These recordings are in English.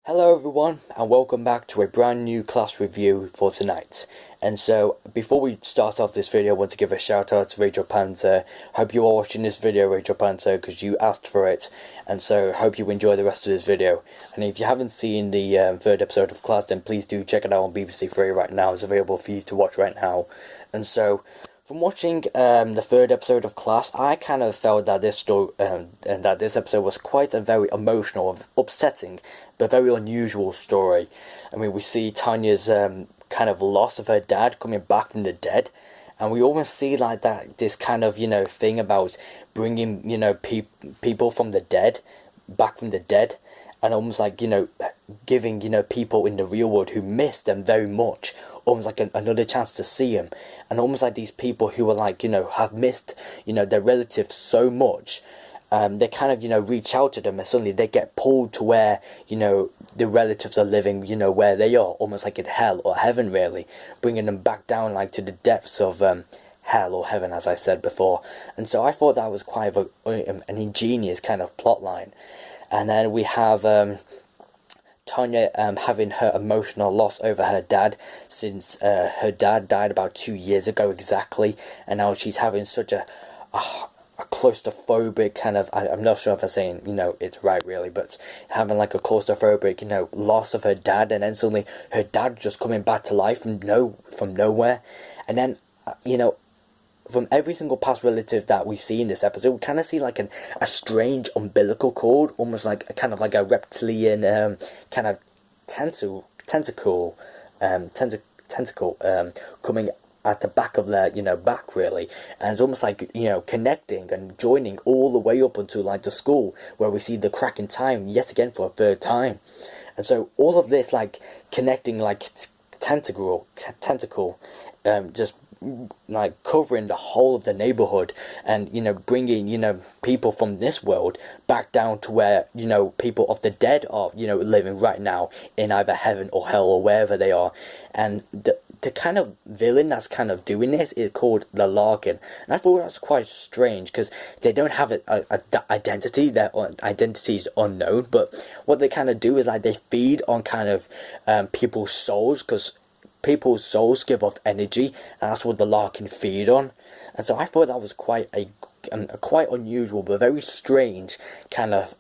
Hello everyone, and welcome back to a brand new class review for tonight. And so, before we start off this video, I want to give a shout out to Rachel Panter. Hope you are watching this video, Rachel Panter, because you asked for it. And so, hope you enjoy the rest of this video. And if you haven't seen the third episode of class, then please do check it out on BBC Three right now. It's available for you to watch right now. And so, from watching the third episode of Class, I kind of felt that this story and that this episode was quite a very emotional, upsetting, but very unusual story. I mean, we see Tanya's kind of loss of her dad coming back from the dead, and we almost see like that this kind of thing about bringing people from the dead back from the dead, and almost like giving people in the real world who miss them very much almost like another chance to see them, and almost like these people who are like have missed their relatives so much, they kind of reach out to them, and suddenly they get pulled to where the relatives are living, where they are, almost like in hell or heaven, really, bringing them back down like to the depths of hell or heaven, as I said before. And so I thought that was quite an ingenious kind of plot line. And then we have Tanya having her emotional loss over her dad, since her dad died about 2 years ago exactly, and now she's having such a claustrophobic kind of, I'm not sure if I'm saying it's right really, but having like a claustrophobic loss of her dad, and then suddenly her dad just coming back to life from nowhere. And then from every single past relative that we see in this episode, we kind of see like a strange umbilical cord, almost like a reptilian kind of tentacle coming at the back of their back, really, and it's almost like connecting and joining all the way up until like the skull, where we see the crack in time yet again for a third time. And so all of this like connecting like tentacle just like covering the whole of the neighborhood, and bringing people from this world back down to where people of the dead are living right now in either heaven or hell or wherever they are. And the kind of villain that's kind of doing this is called the Larkin, and I thought that's quite strange because they don't have a identity. Their identity is unknown, but what they kind of do is like they feed on kind of people's souls, because people's souls give off energy, and that's what the Larkin feed on. And so I thought that was quite a quite unusual but very strange kind of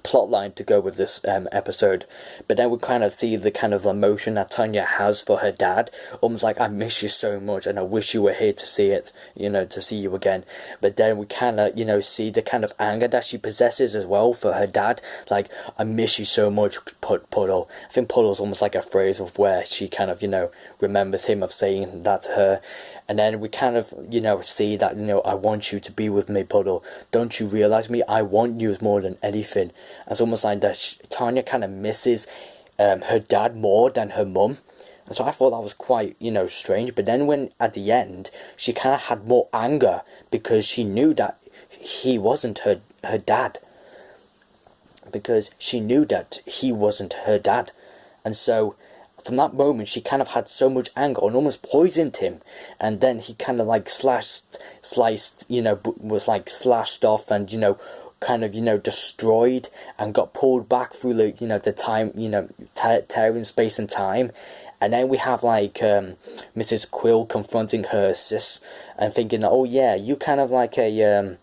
plot line to go with this episode. But then we kind of see the kind of emotion that Tanya has for her dad, almost like, I miss you so much and I wish you were here to see it, to see you again. But then we kind of see the kind of anger that she possesses as well for her dad, like, I miss you so much, Puddle. I think Puddle's almost like a phrase of where she kind of remembers him of saying that to her. And then we kind of, see that, I want you to be with me, Puddle. Don't you realise me? I want you more than anything. It's almost like that Tanya kind of misses her dad more than her mum. And so I thought that was quite, strange. But then when, at the end, she kind of had more anger because she knew that he wasn't her dad. Because she knew that he wasn't her dad. And so from that moment, she kind of had so much anger and almost poisoned him. And then he kind of like sliced, was like slashed off and, kind of, destroyed and got pulled back through the, the time, tearing space and time. And then we have like Mrs. Quill confronting her sis and thinking, oh yeah, you kind of like a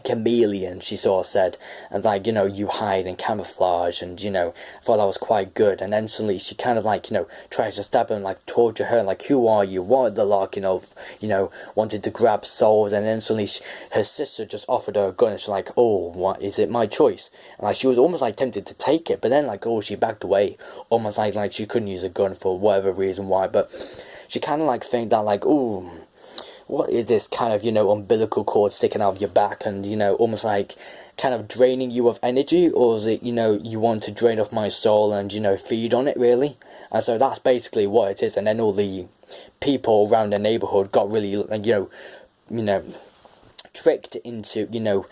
chameleon, she sort of said, and like, you hide and camouflage, and I thought that was quite good. And then suddenly she kind of like, tries to stab him, like torture her, like, who are you, what the Larkin of, wanted to grab souls. And then suddenly her sister just offered her a gun, and she's like, oh, what, is it my choice? And like, she was almost like tempted to take it, but then like, oh, she backed away, almost like she couldn't use a gun for whatever reason why. But she kind of like think that like, oh, what is this kind of, umbilical cord sticking out of your back and, almost like kind of draining you of energy? Or is it, you want to drain off my soul and, feed on it, really? And so that's basically what it is. And then all the people around the neighborhood got really, tricked into,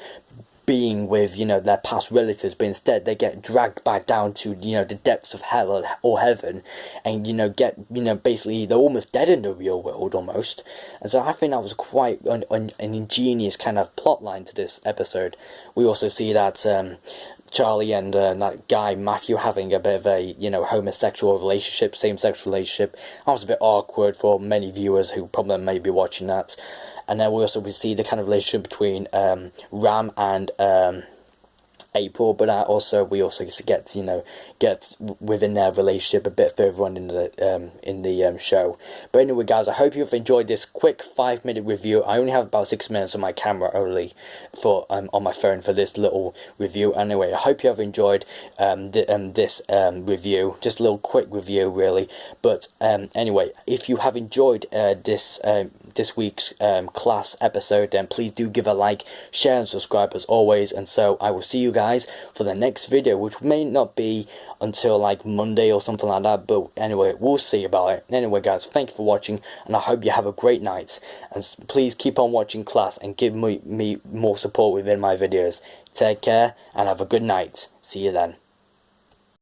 being with, their past relatives, but instead they get dragged back down to, the depths of hell or heaven, and, get, basically they're almost dead in the real world, almost. And so I think that was quite an ingenious kind of plot line to this episode. We also see that Charlie and that guy Matthew having a bit of a, you know, homosexual relationship, same-sex relationship. That was a bit awkward for many viewers who probably may be watching that. And then we see the kind of relationship between Ram and April, but we also get, you know, get within their relationship a bit further on in the show. But anyway, guys, I hope you've enjoyed this quick 5-minute review. I only have about 6 minutes on my camera only for on my phone for this little review. Anyway, I hope you have enjoyed this review, just a little quick review really. But anyway, if you have enjoyed this week's class episode, then please do give a like, share and subscribe as always. And so I will see you guys for the next video, which may not be until like Monday or something like that, but anyway, we'll see about it. Anyway, guys, thank you for watching, and I hope you have a great night, and please keep on watching class and give me more support within my videos. Take care and have a good night. See you then.